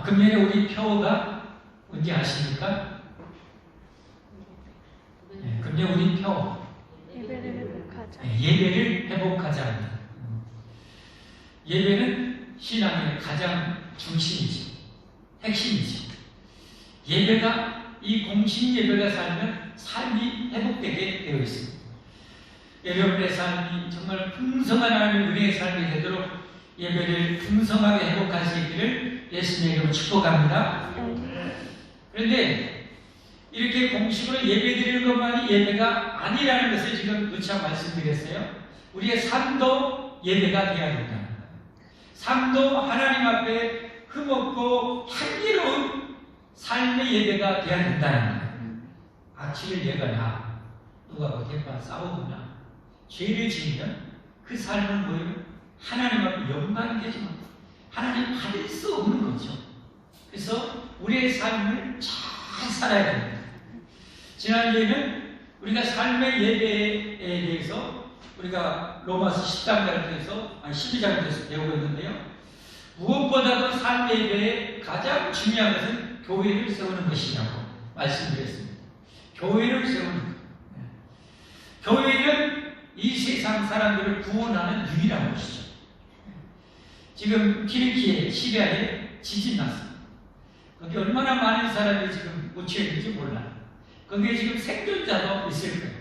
금년에 우리 표가 뭔지 아십니까? 네, 금년 우리 표 예배를 회복하자. 네, 예배를 회복하자. 예배는 신앙의 가장 중심이지, 핵심이지. 예배가, 이 공식 예배가 살면 삶이 회복되게 되어 있습니다. 여러분의 삶이 정말 풍성한 하나님의 은혜의 삶이 되도록 예배를 풍성하게 회복하시기를 예수님의 이름으로 축복합니다. 그런데 이렇게 공식으로 예배드리는 것만이 예배가 아니라는 것을 지금 누차 말씀드렸어요. 우리의 삶도 예배가 되어야 된다. 삶도 하나님 앞에 흠없고 향기로운 삶의 예배가 되어야 된다는 거예요. 악취를 내거나 누가 어디에만 싸우거나 죄를 지으면 그 삶은 뭐예요? 하나님 앞에 영광이 되지 못하고 하나님 받을 수 없는 거죠. 그래서 우리의 삶을 잘 살아야 됩니다. 지난주에는 우리가 삶의 예배에 대해서 우리가 로마서 10장부터 12장부터 배우고 있는데요. 무엇보다도 삶의 예배에 가장 중요한 것은 교회를 세우는 것이라고 말씀드렸습니다. 교회를 세우는 것. 교회는 이 세상 사람들을 구원하는 유일한 곳이죠. 지금 튀르키예, 시리아에 지진 났습니다. 거기 얼마나 많은 사람들이 지금 묻혀 있는지 몰라요. 거기에 지금 생존자도 있을 거예요.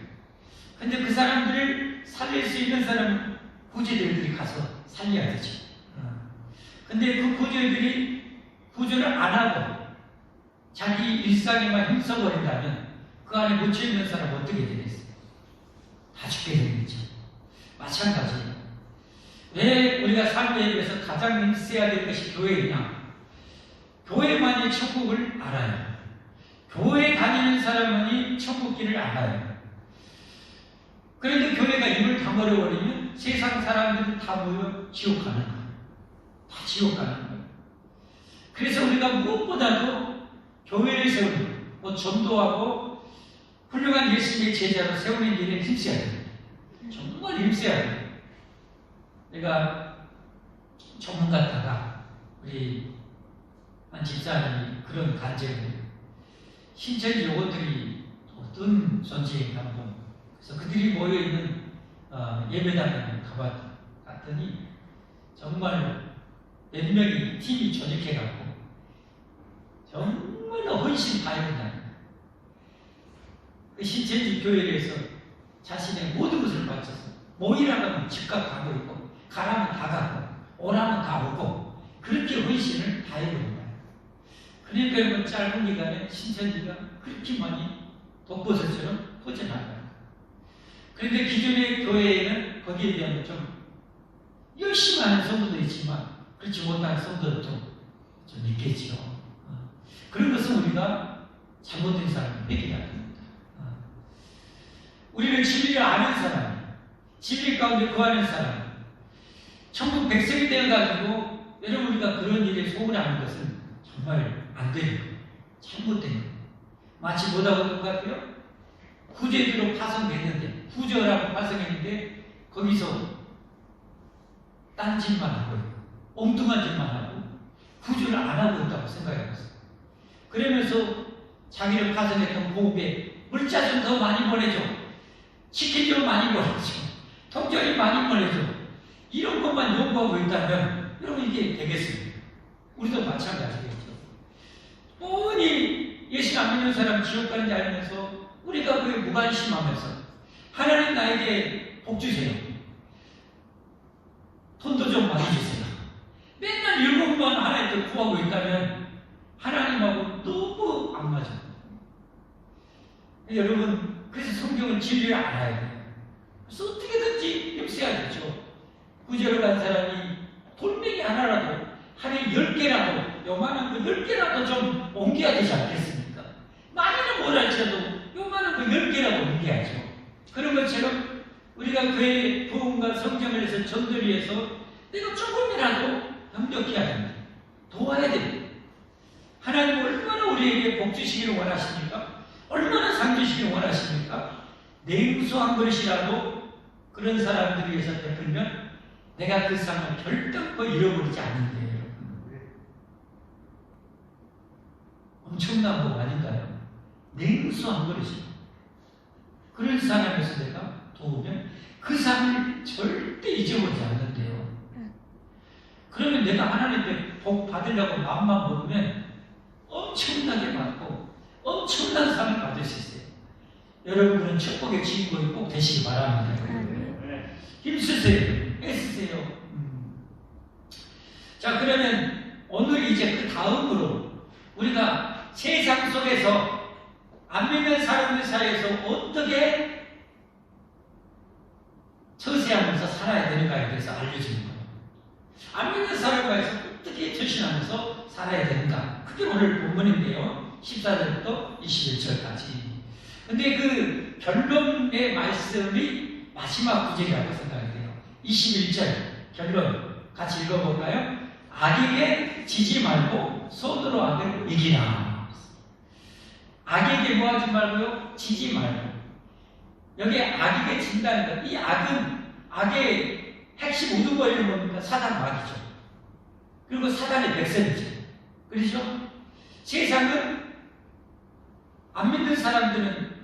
근데 그 사람들을 살릴 수 있는 사람은 구조대들이 가서 살려야 되죠. 근데 그 구조대들이 구조를 안 하고 자기 일상에만 힘써버린다면 그 안에 묻혀 있는 사람은 어떻게 되겠어요? 다 죽게 되겠죠. 마찬가지예요. 왜 우리가 삶에 대해서 가장 힘써야 되는 것이 교회이냐? 교회만이 천국을 알아요. 교회 다니는 사람만이 천국길을 알아요. 그런데 교회가 입을 다물어버리면 세상 사람들은 다 모여 지옥 가는 거예요. 다 지옥 가는 거예요. 그래서 우리가 무엇보다도 교회를 세우는, 전도하고 훌륭한 예수님의 제자로 세우는 일에 힘써야 돼요. 정말 힘써야 돼요. 내가 전문 갔다가 우리 한 집사님이 그런 간증을 신천지 요것들이 어떤 존재인가 한번 그래서 그들이 모여있는 예배당에 갔더니 정말 몇 명이 팀이 조직해갖고 정말로 헌신 다해본다. 그 신천지 교회에서 자신의 모든 것을 바쳐서 모이라고 하면 즉각 가고 있고 가라면 다 가고 오라면 다 오고 그렇게 헌신을 다해버린 거예요. 그러니까 여러분 짧은 기간에 신천지가 그렇게 많이 독버섯처럼 퍼져나가요. 그런데 기존의 교회에는 거기에 대한 좀 열심히 하는 성도도 있지만 그렇지 못한 성도도 좀 있겠지요. 그런 것은 우리가 잘못된 사람을 빼기가 됩니다. 우리는 진리를 아는 사람, 진리 가운데 거하는 사람, 천국 백성이 되어가지고 여러분 우리가 그런 일에 소홀하는 것은 정말 안 되는 거예요. 잘못된 거예요. 마치 뭐하고 똑같아요? 구제도로 파송됐는데 구제라고 파송했는데 거기서 딴 짓만 하고 엉뚱한 짓만 하고 구조를 안 하고 있다고 생각해봤어요. 그러면서 자기를 파송했던 보급에 물자 좀 더 많이 보내줘, 치킨 좀 많이 보내줘, 통장이 많이 보내줘, 이런 것만 요구하고 있다면 여러분 이게 되겠습니까? 우리도 마찬가지겠죠. 뻔히 예수 안 믿는 사람 지옥 가는지 알면서 우리가 그에 무관심하면서 하나님 나에게 복 주세요, 돈도 좀 많이 주세요, 맨날 이런 것만 하나님께 구하고 있다면 하나님하고 너무 안 맞아요. 여러분 그래서 성경은 진리를 알아야 돼요. 그래서 어떻게든지 힘써야 되죠. 구제로 간 사람이 돌멩이 하나라도 하루에 10개라도 요만한 거 10개라도 좀 옮겨야 되지 않겠습니까? 많이는 못할지라도 요만한 거 10개라도 옮겨야죠. 그런 것처럼 우리가 교회의 부흥과 성경을 해서 전도를 위해서 내가 조금이라도 협력해야 됩니다. 도와야 됩니다. 하나님 얼마나 우리에게 복 주시기를 원하십니까? 얼마나 상 주시기를 원하십니까? 냉수 한 그릇이라도 그런 사람들을 위해서 베풀면 내가 그 상을 결단코 잃어버리지 않는데 여러분. 엄청난 거 아닌가요? 냉수한 버릇이죠. 그런 사람에서 내가 도우면 그 사람을 절대 잊어버리지 않는데요. 그러면 내가 하나님께 복 받으려고 마음만 먹으면 엄청나게 받고 엄청난 상을 받을 수 있어요. 여러분은 축복의 주인공이 꼭 되시기 바랍니다. 힘쓰세요. 애쓰세요. 자, 그러면 오늘 이제 그 다음으로 우리가 세상 속에서 안 믿는 사람들 사이에서 어떻게 처세하면서 살아야 되는가에 대해서 알려주는 거예요. 안 믿는 사람과에서 어떻게 처신하면서 살아야 되는가. 그게 오늘 본문인데요. 14절부터 21절까지. 근데 그 결론의 말씀이 마지막 구절이라고 생각이 돼요. 21절 결론 같이 읽어볼까요? 악에게 지지 말고 손으로 악을 이기라. 악에게 뭐 하지 말고요? 지지 말고. 여기 악에게 진다는 것. 이 악은 악의 핵심 우두머리는 뭡니까? 사단 마귀죠. 그리고 사단의 백성이죠. 그렇죠? 세상은 안 믿는 사람들은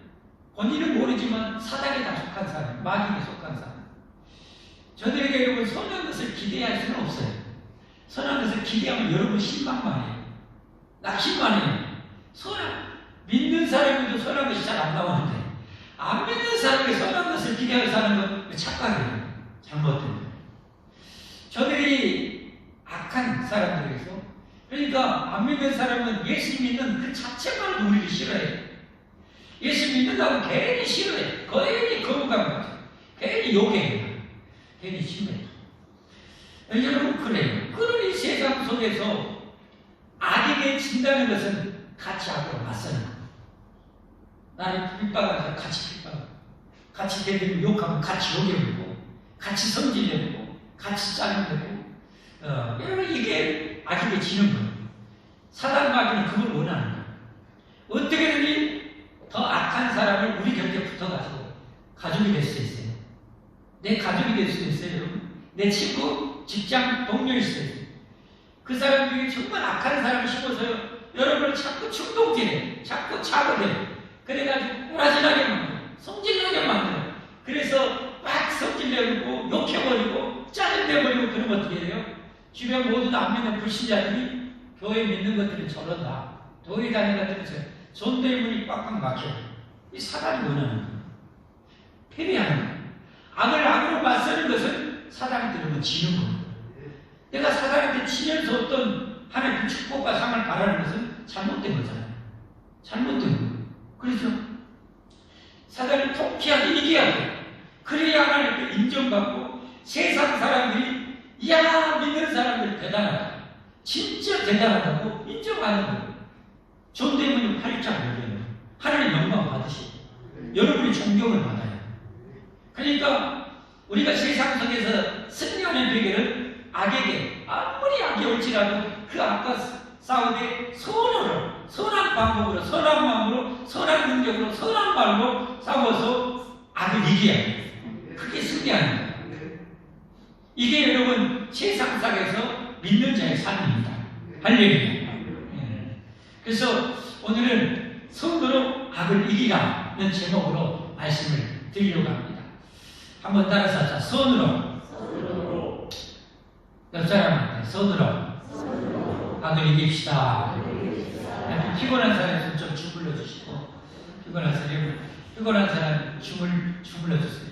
본인은 모르지만 사단에 다 속한 사람, 마귀에 속한 사람. 저들에게 여러분 선한 것을 기대할 수는 없어요. 선한 것을 기대하면 여러분 실망만 해요. 낙심만 해요. 믿는 사람에도 선한 것이 잘 안 나오는데 안 믿는 사람에게 선한 것을 기대하는 사람은 착각이에요. 잘못된 거예요. 저들이 악한 사람들에게서 그러니까 안 믿는 사람은 예수 믿는 그 자체만으로 우리를 싫어해요. 예수 믿는다고 괜히 싫어해. 괜히 거부감 가져. 괜히 욕해요. 괜히 심해요. 여러분 그래요. 그런 이 세상 속에서 악에게 진다는 것은 같이 악으로 맞서는 거예요. 나는 핍박하자 같이 핍박하고 같이 대들면 욕하고 같이 욕해보고 같이 성질내고 같이 짜증내고 여러분 이게 악에게 지는 거예요. 사단 마귀는 그걸 원하는 거예요. 어떻게든지 더 악한 사람을 우리 곁에 붙어가지고 가족이 될 수 있어요. 내 가족이 될 수 있어요. 여러분. 내 친구, 직장 동료일 수 있어요. 그 사람 중에 정말 악한 사람을 심어서요. 여러분을 자꾸 충동질해, 자꾸 자극해. 그래가지고 꼬라지나게 만들어, 성질나게 만들어. 그래서 막 성질내고 욕해버리고 짜증내버리고 그러면 어떻게 해요? 주변 모두 안 믿는 불신자들이 교회 믿는 것들이 저런다. 교회 다니는 것들이 존대의 문이 꽉꽉 막혀요. 이 사단이 원하는 거예요. 패배하는 거예요. 악을 악으로 맞서는 것은 사단이 들으면 지는 거예요. 내가 사단한테 치면서 어떤 하나님의 축복과 상을 바라는 것은 잘못된 거잖아요. 잘못된 거예요. 그렇죠? 사단을 통쾌하게 이겨야 돼요. 그래야 하나님께 인정받고 세상 사람들이 이야 믿는 사람들 대단하다. 진짜 대단하다고 인정하는 거예요. 존대문이 활짝 열려요. 하나님 영광 받으시고 여러분이 존경을 받아요. 그러니까 우리가 세상 속에서 승리하는 비결은 악에게 아무리 악이 올지라도 그 악과 싸우되 선으로 선한 방법으로 선한 마음으로 선한 능력으로 선한 말로 싸워서 악을 이겨야 해요. 그게 승리하는 거예요. 이게 여러분 세상상에서 믿는 자의 삶입니다. 할렐루야. 그래서 오늘은 손으로 악을 이기라는 제목으로 말씀을 드리려고 합니다. 한번 따라서 하자. 손으로. 옆 사람한테 손으로 악을 이깁시다. 피곤한 사람 좀 주물러 주시고 피곤한 사람 주물러 주세요.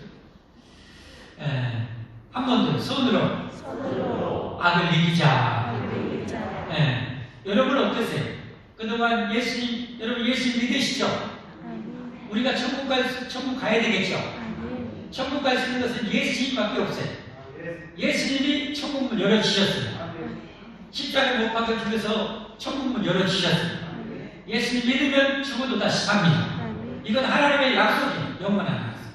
한 번 더 손으로 악을 이기자. 여러분 어떠세요? 그동안 여러분 예수 믿으시죠? 우리가 천국 가야 되겠죠? 천국 갈 수 있는 것은 예수님밖에 없어요. 예수님이 천국문 열어주셨습니다. 십자가에 못 박혀 죽여서 천국문 열어주셨습니다. 예수님 믿으면 죽어도 다시 삽니다. 이건 하나님의 약속이에요. 영원한 약속.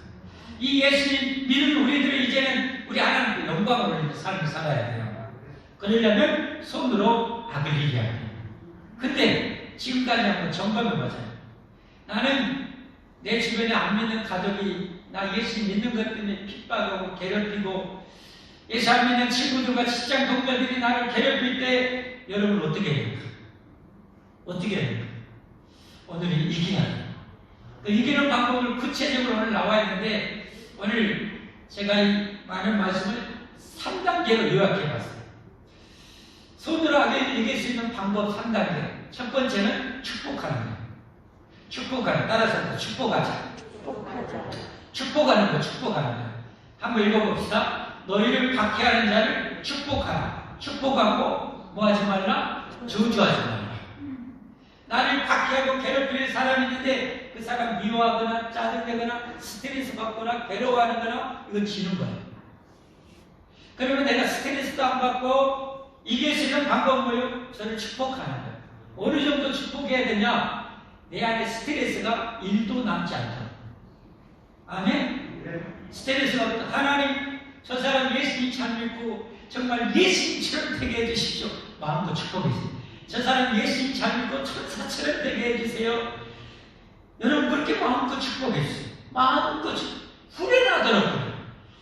이 예수님 믿는 우리들은 이제는 우리 하나님께 영광을 올리는 삶을 살아야 돼요. 그러려면 손으로 악을 이겨야 돼요. 근데 지금까지 한번 점검해보자요. 나는 내 주변에 안 믿는 가족이 나 예수 믿는 것 때문에 핍박하고 괴롭히고 예수 안 믿는 친구들과 직장 동료들이 나를 괴롭힐 때 여러분 어떻게 해요? 어떻게 해요? 오늘은 이겨야 돼요. 그 이기는 방법을 구체적으로 오늘 나와 있는데 오늘 제가 이 많은 말씀을 3단계로 요약해 봤어요. 손으로 하게 이길 수 있는 방법 3단계. 첫 번째는 축복하는 거예요. 축복하는, 따라서 축복하자. 축복하자. 축복하는 거, 축복하는 거. 한번 읽어봅시다. 너희를 박해하는 자를 축복하라. 축복하고 뭐 하지 말라? 저주하지 말라. 나를 박해하고 괴롭히는 사람이 있는데 그 사람 미워하거나 짜증내거나 스트레스 받거나 괴로워하는 거나 이건 지는 거예요. 그러면 내가 스트레스도 안 받고 이길 수 있는 방법은 뭐예요? 저를 축복하는 거예요. 어느 정도 축복해야 되냐? 내 안에 스트레스가 1도 남지 않도록. 아멘? 스트레스가 없다. 하나님, 저 사람 예수님 잘 믿고 정말 예수님처럼 되게 해주십시오. 마음껏 축복해주세요. 저 사람 예수님 잘 믿고 천사처럼 되게 해주세요. 여러분 그렇게 마음껏 축복해주세요. 마음껏 후련하도록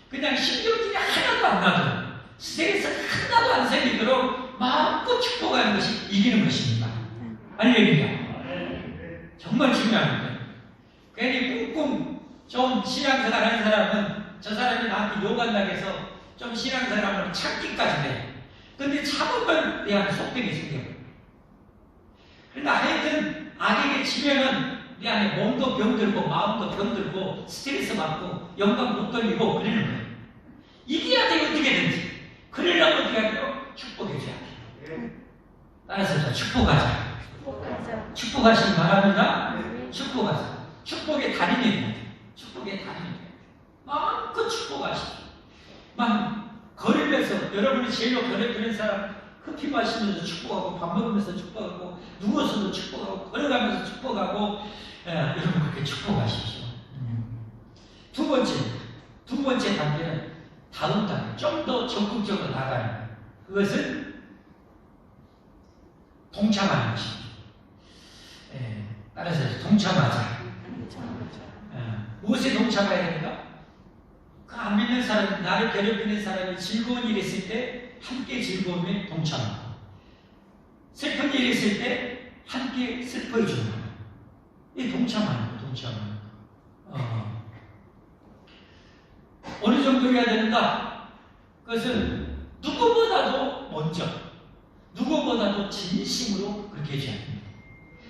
그냥 신경질이 하나도 안 나도록 스트레스 하나도 안 생기도록 마음껏 축복하는 것이 이기는 것입니다. 할렐루야. 정말 중요한 거예요. 괜히 꿍꿍 좀 신앙생활 하는 사람은 저 사람이 나한테 욕한다고 해서 좀 신앙생활을 참기까지 해. 근데 참으면 내 안에 속병이 생겨요. 그러니까 하여튼 악에게 지면은 내 안에 몸도 병들고 마음도 병들고 스트레스 받고 영감 못 돌리고 그러는 거예요. 이겨야 돼 어떻게든지. 그러려면 어떻게 하죠? 축복해줘야 돼. 따라서 축복하자. 축복하자. 축복하시기 바랍니다. 축복하자. 축복의 달인입니다. 축복의 달인입니다. 마음껏 축복하시죠. 막 걸으면서 여러분이 제일로 괴롭히는 사람 커피 마시면서 축복하고 밥 먹으면서 축복하고 누워서도 축복하고 걸어가면서 축복하고 여러분 그렇게 축복하십시오. 두 번째 단계는 다음 단계 좀 더 적극적으로 나가는 거예요. 그것은 동참하는 것입니다. 따라서 동참하자. 무엇에 동참해야 됩니까? 그 안 믿는 사람, 나를 괴롭히는 사람이 즐거운 일이 있을 때 함께 즐거움에 동참하고 슬픈 일이 있을 때 함께 슬퍼해 주는 거예요. 이 동참하는 거예요. 동참하는 거. 어느 정도 해야 되는가? 그것은 누구보다도 먼저 누구보다도 진심으로 그렇게 해줘야 됩니다.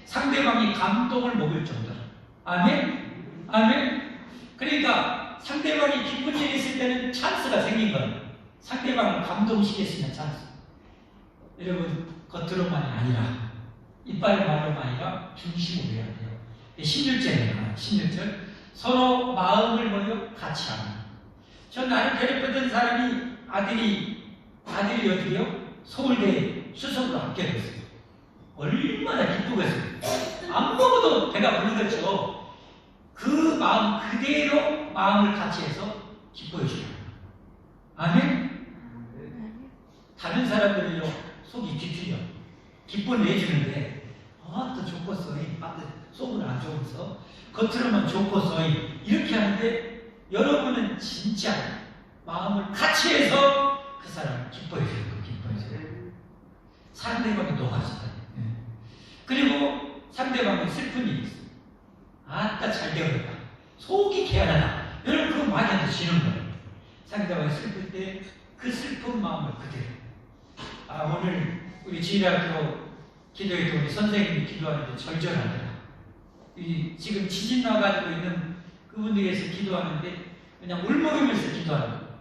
상대방이 감동을 먹을 정도로. 아멘? 아멘? 그러니까 상대방이 기쁜 일이 있을 때는 찬스가 생긴 거예요. 상대방을 감동시킬 수 있는 찬스. 여러분 겉으로만이 아니라 이빨 말로만 아니라 중심으로 해야 돼요. 16절이에요. 16절 서로 마음을 모여 같이 하는. 전 나를 괴롭혔던 사람이 아들이 어디요? 서울대 수석으로 합격했어요. 얼마나 기쁘겠어요. 안 먹어도 배가 부르겠죠. 그 마음 그대로 마음을 같이 해서 기뻐해 줘요. 아멘? 다른 사람들은요 속이 뒤틀려 기뻐 내주는데 또 좋겠어. 속은 안 좋으면서 겉으로만 좋겠어. 이렇게 하는데 여러분은 진짜 마음을 같이 해서 그 사람을 기뻐해 줘요. 기뻐해 줘요. 상대방이 녹아진다. 그리고 상대방이 슬픈 일이 있어. 잘 되어버렸다. 속이 개안하다. 여러분 그거 많이 드시는 거예요. 상대방이 슬플 때 그 슬픈 마음을 그대로. 오늘 우리 지휘학교 기도회 우리 선생님이 기도하는데 절절하더라. 지금 지진 나가지고 있는 그분들에서 기도하는데 그냥 울먹이면서 기도하는 거예요.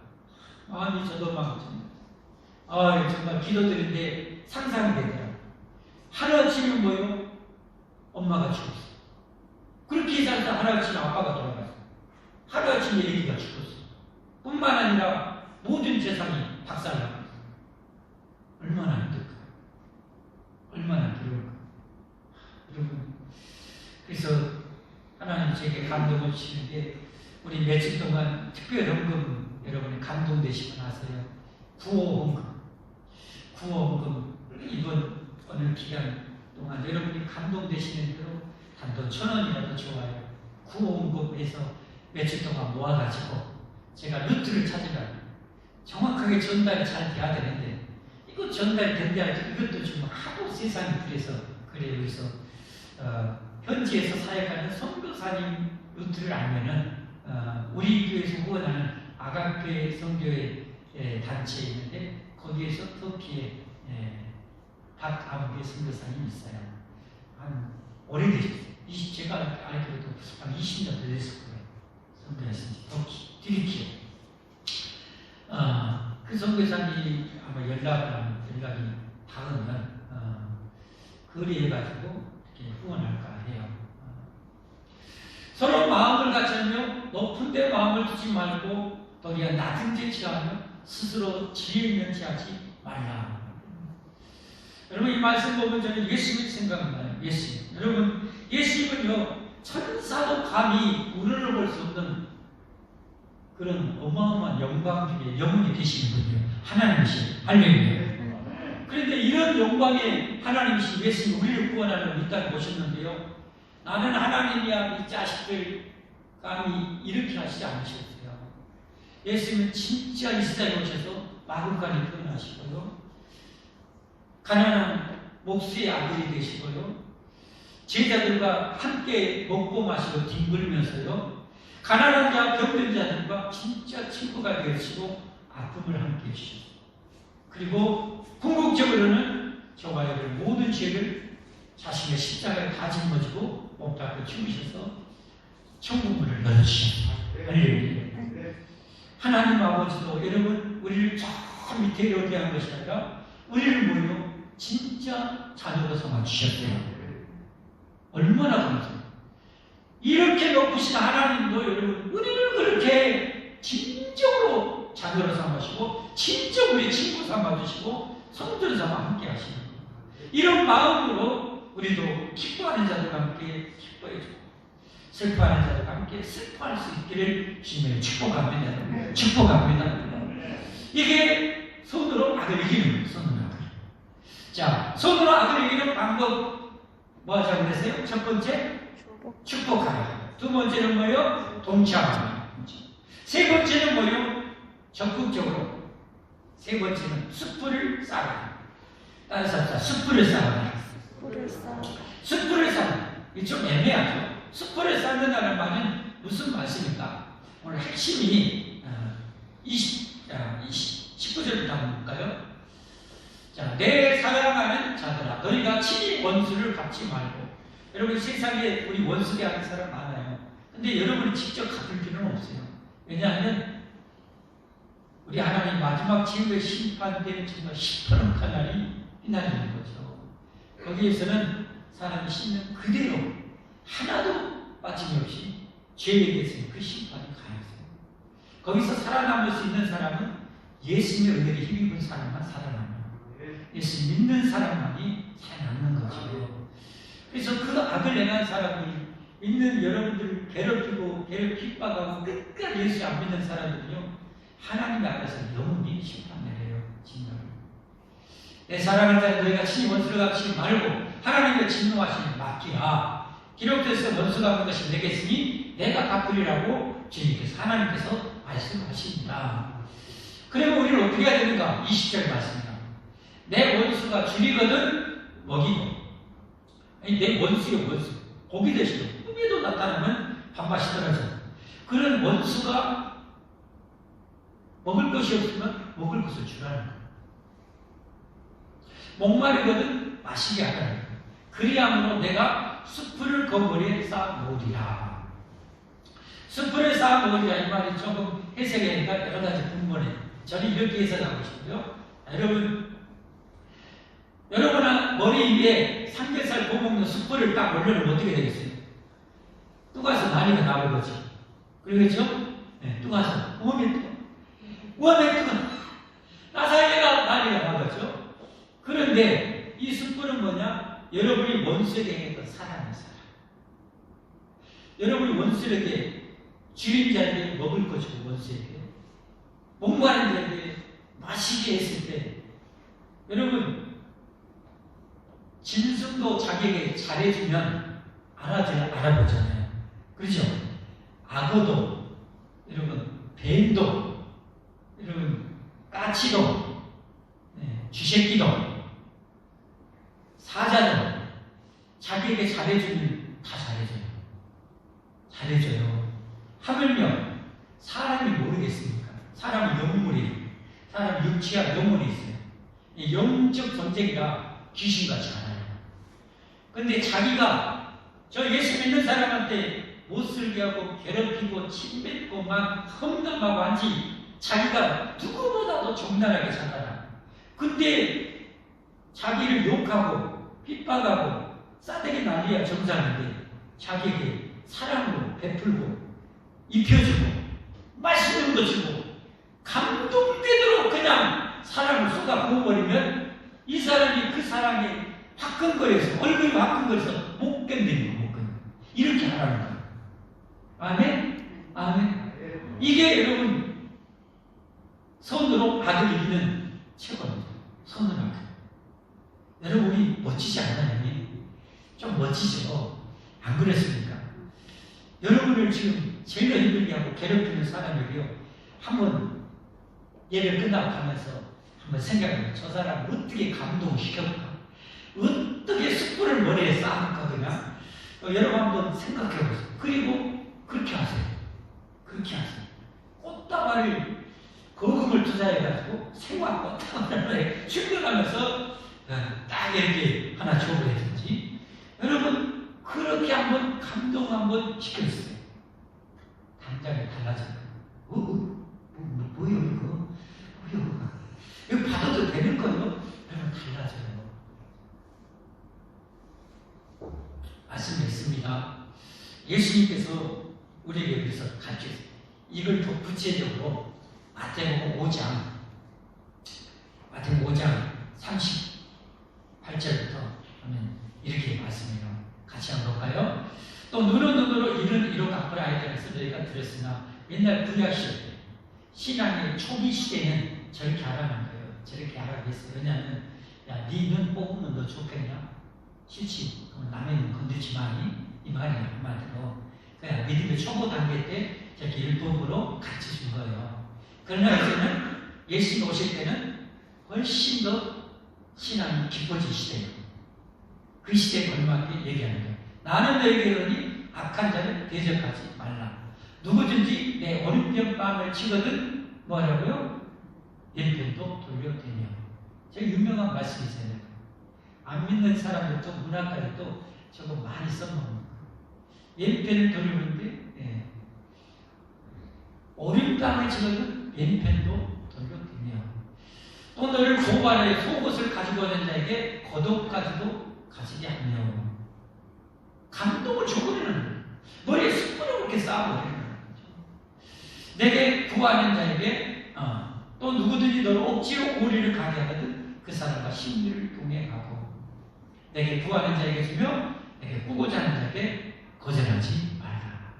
마음이 저도망쳤네. 정말 기도드린데 상상이 되더라고요. 하루아침에 뭐예요? 엄마가 죽었어. 그렇게 살다 하루아침에 아빠가 돌아갔어. 하루아침에 애기가 죽었어. 뿐만 아니라 모든 재산이 박살나고 얼마나 힘들까? 얼마나 두려울까? 여러분, 그래서 하나님 제게 감동을 주시는데 우리 며칠 동안 특별 헌금 여러분이 감동되시고 나서요. 구호 헌금 이번 오늘 기간 동안 여러분이 감동되시는 대로 단돈 1,000원이라도 좋아요. 구호 헌금해서 며칠 동안 모아가지고 제가 루트를 찾으라. 정확하게 전달이 잘 돼야 되는데 이거 전달이 된다 이것도 좀 하도 세상이 그래서 그래요. 그래서 현지에서 사역하는 선교사님 루트를 알면은 우리 교회에서 후원하는 아가페 선교회 단체에 있는데 거기에서 터키에 박 아무개 선교사님이 있어요. 한 오래되셨어요. 제가 알기로도 한 20년 더 됐을 거예요. 선교했으니 터키, 튀르키예. 그 선교사님이 아마 연락이 닿으면 거리해가지고 이렇게 후원할까 해요. 서로 마음을 같이하며 높은 데 마음을 두지 말고 도리어 낮은 데 취하며 스스로 지혜 있는 지하지 말라. 여러분 이 말씀 보면 저는 예수님 생각나요. 예수님. 여러분 예수님은요 천사도 감히 우러러볼 수 없는 그런 어마어마한 영광 중에 영원히 계시는 분이에요. 하나님이시에요. 할렐루야. 그런데 이런 영광의 하나님이신 예수님 우리를 구원하러 이 땅에 오셨는데요. 나는 하나님이야 이 자식들 감히 이렇게 하시지 않으셨어요. 예수님은 진짜 이 세상에 오셔서 마구간에 태어나시고요. 가난한 목수의 아들이 되시고요. 제자들과 함께 먹고 마시고 뒹굴면서요. 가난한 자, 병든 자들과 진짜 친구가 되시고 아픔을 함께 해주셨어요. 그리고 궁극적으로는 저와 여러분 모든 죄를 자신의 십자가에 다 짊어지고 못 박고 죽으셔서 천국문을 열어주셨다. 하나님 아버지도 여러분 우리를 저 밑에 이렇게 한 것이 아니라 우리를 모여 진짜 자녀로 삼아주셨대요. 얼마나 감사해요. 이렇게 높으신 하나님도 여러분 우리를 그렇게 진정으로 자녀로 삼으시고 진짜 우리 친구 삼아주시고 성전 삼아 함께 하시는 거예요. 이런 마음으로 우리도 기뻐하는 자들과 함께 기뻐해주고 슬퍼하는 자들과 함께 슬퍼할 수 있기를 주님의 축복합니다. 축복합니다. 이게 손으로 악을 이기는 거예요. 손으로 악을. 자, 손으로 악을 이기는 방법 뭐 하자고 그랬어요? 첫 번째 축복하라. 두 번째는 뭐예요? 동참하라. 세 번째는 뭐예요? 적극적으로. 세 번째는 숯불을 쌓아라. 다른 사람 숯불을 쌓아라. 숯불을 쌓아라. 이게 좀 애매하죠? 숯불을 쌓는다는 말은 무슨 말씀입니까? 오늘 핵심이 19절부터 한번 볼까요? 자, 내 사랑하는 자들아 너희가 친히 원수를 갚지 말고. 여러분 세상에 우리 원수 대하는 사람 많아요. 근데 여러분이 직접 갚을 필요는 없어요. 왜냐하면 우리 하나님 마지막 지옥의 심판되는 정말 시퍼런 날이 빛나는 거죠. 거기에서는 사람이 씻는 그대로 하나도 빠짐없이 죄에 대해서 그 심판이 가해져요. 거기서 살아남을 수 있는 사람은 예수님의 은혜를 힘입은 사람만 살아남아요. 예수 믿는 사람만이 살아남는 거죠. 그래서 그 악을 행한 사람이 믿는 여러분들을 괴롭히고 핍박하고 끝까지 예수 안 믿는 사람들은요 하나님 앞에서 영원히 심판 내려요. 진노를. 내 사랑하는 자 너희가 친히 원수를 갚지 말고 하나님의 진노하심을 맡기라. 기록돼서 원수 갚는 것이 내겠으니 내가 갚으리라고 주님께서 하나님께서 말씀하십니다. 그러면 우리는 어떻게 해야 되는가? 20절 말씀입니다. 내 원수가 줄이거든 먹이고. 아니, 내 원수의 원수. 고기 대신에 꿈에도 나타나면 밥맛이 떨어져요. 그런 원수가 먹을 것이 없으면 먹을 것을 주라는 거예요. 목마르거든 마시게 하라는 거예요. 그리함으로 내가 숯불을 거머리에 쌓아 놓으리라. 숯불을 쌓아 놓으리라 이 말이 조금 해석하니까 여러 가지 분문에 저는 이렇게 해석하고 싶고요. 여러분 머리 위에 삼겹살 구워 먹는 숯불을 딱 올려놓으면 어떻게 되겠어요? 뜨거워서 난리가 나올 거죠. 그러겠죠? 네, 뜨거워서 몸이 뜨거. 나사이가 난리가 나겠죠. 그런데 이 숯불은 뭐냐? 여러분이 원수에게 행했던 사랑의 사랑. 여러분이 원수에게 주인 자에게 먹을 것이고 원수에게 목마른 자에게 마시게 했을 때 여러분 짐승도 자기에게 잘해주면 알아보잖아요. 그렇죠? 악어도 여러분 뱀도 여러분 까치도 쥐새끼도 사자도 자기에게 잘해주는 다 잘해줘요. 잘해줘요. 하물며 사람이 모르겠습니까? 사람은 영물이에요. 사람 육체와 영혼이 있어요. 이 영적 전쟁이라 귀신같이 않아요. 근데 자기가 저 예수 믿는 사람한테 못슬게 하고 괴롭히고 침뱉고 막 험담하고 한지 자기가 누구보다도 적나라하게 살아요. 근데 자기를 욕하고 핍박하고 싸대기 난리야 정상인데 자기에게 사랑으로 베풀고 입혀주고 맛있는 거 주고 감동되도록 그냥 사랑을 쏟아 부어버리면 이 사람이 그 사랑에 화끈거려서 얼굴이 화끈거려서 못 견디는 거 못 견디는 거. 이렇게 하라는 거예요. 아멘? 아멘? 이게 여러분 손으로 악을 이기는 최고입니다. 손으로 악을. 여러분 우리 멋지지 않나요? 좀 멋지죠? 안 그랬습니까? 여러분을 지금 제일 힘들게 하고 괴롭히는 사람에게요 한번 예배 끝나고 가면서 한번 생각해요. 저 사람을 어떻게 감동시켜볼까? 어떻게 숯불을 머리에 쌓을까 그냥? 여러분 한번 생각해보세요. 그리고 그렇게 하세요. 그렇게 하세요. 꽃다발을 거금을 투자해가지고 생화 꽃다발을 출근하면서 딱 이렇게 하나 줘보라든지 여러분 그렇게 한번 감동 한번 시켜주세요. 당장에 달라져요. 뭐요 이거? 뭐요? 이거 받아도 되는 거요? 여러분 달라져요. 말씀했습니다. 예수님께서 우리에게 그래서 가르쳤어요. 이걸 더 구체적으로 마태복음 5장 38절부터 하면 이렇게 말씀해요. 같이 한번 볼까요? 또 눈은 눈으로 이는 이로 갚으라 하였다면서 너희가 들었으나 옛날 구약 시대 때 신앙의 초기 시대는 저렇게 하라는 거예요. 저렇게 하라고 했어요. 왜냐하면 야, 네 눈 뽑으면 너 좋겠냐? 싫지. 그럼 남의 눈 건들지 마니? 이 말이에요. 한마디로. 그냥 믿음의 초보 단계 때 저렇게 율법으로 가르쳐 준 거예요. 그러나 이제는 예수님 오실 때는 훨씬 더 신앙이 깊어진 시대예요. 그 시대에 걸맞게 얘기하는 거예요. 나는 너에게 이르노니 악한 자를 대적하지 말라. 누구든지 내 오른편 뺨을 치거든 뭐라고요? 왼편도 돌려대며. 제가 유명한 말씀이 있어요. 안 믿는 사람들도 문학가들도 저거 많이 써먹는 거예요. 왼편을 돌리는데 오른뺨을 치거든 왼편도 돌려대며. 또 너를 고발해 속옷을 가지고 오는 자에게 겉옷까지도 가지게 하며. 감동을 줘버리는 거예요. 머리에 숯불을 그렇게 쌓아버리는 거예요. 내게 구하는 자에게 또 누구든지 너를 억지로 오리를 가게 하거든 그 사람과 신비를 동행하고 내게 구하는 자에게 주며 내게 꾸고자 하는 자에게 거절하지 말라.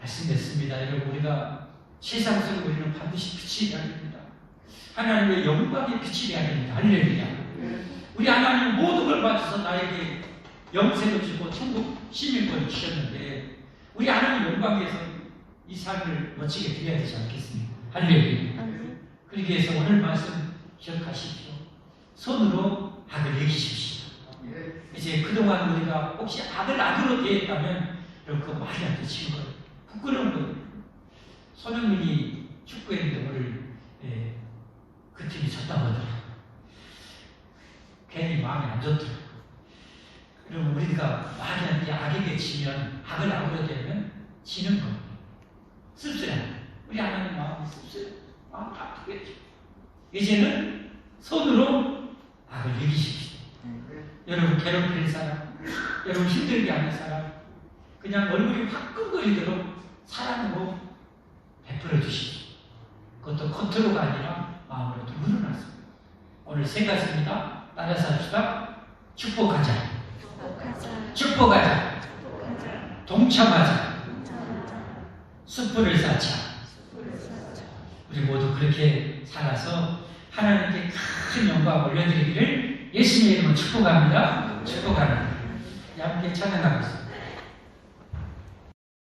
말씀됐습니다. 여러분 우리가 세상 속에 우리는 반드시 빛이 되어야 됩니다. 하나님의 영광의 빛이 되어야 됩니다. 할렐루야. 우리 하나님 모든 걸 바쳐서 나에게 영생을 주고 천국 시민권을 주셨는데 우리 하나님 영광 위해서 이 삶을 멋지게 드려야 되지 않겠습니까? 할렐루야. 그러기 위해서 오늘 말씀 기억하십시오. 손으로 악을 이기십시오. 이제 그동안 우리가 혹시 악으로 대했다면 여러분 그거 말이 안 되는 거예요. 부끄러운 거예요. 손흥민이 축구했는데 오늘 그 팀이 졌다고 하더라고요. 괜히 마음이 안 좋더라고요. 그럼 우리가 말이 안 돼 악에게 지면 악을 악으로 되면 지는 겁니다. 씁쓸해. 우리 하나님 마음이 씁쓸해. 마음 아프겠죠. 이제는 손으로 악을 이기십시오. 여러분 괴롭힐 사람, 여러분 힘들게 하는 사람, 그냥 얼굴이 화끈거리도록 사랑으로 베풀어 주십시오. 그것도 겉으로가 아니라 마음으로도 물어놨습니다. 오늘 세 가지입니다. 따라서 합시다. 축복하자. 축복하자. 동참하자. 숯불을 쌓자. 우리 모두 그렇게 살아서 하나님께 큰 영광 올려드리기를 예수님의 이름으로 축복합니다. 축복합니다. 함께 찬양하겠습니다.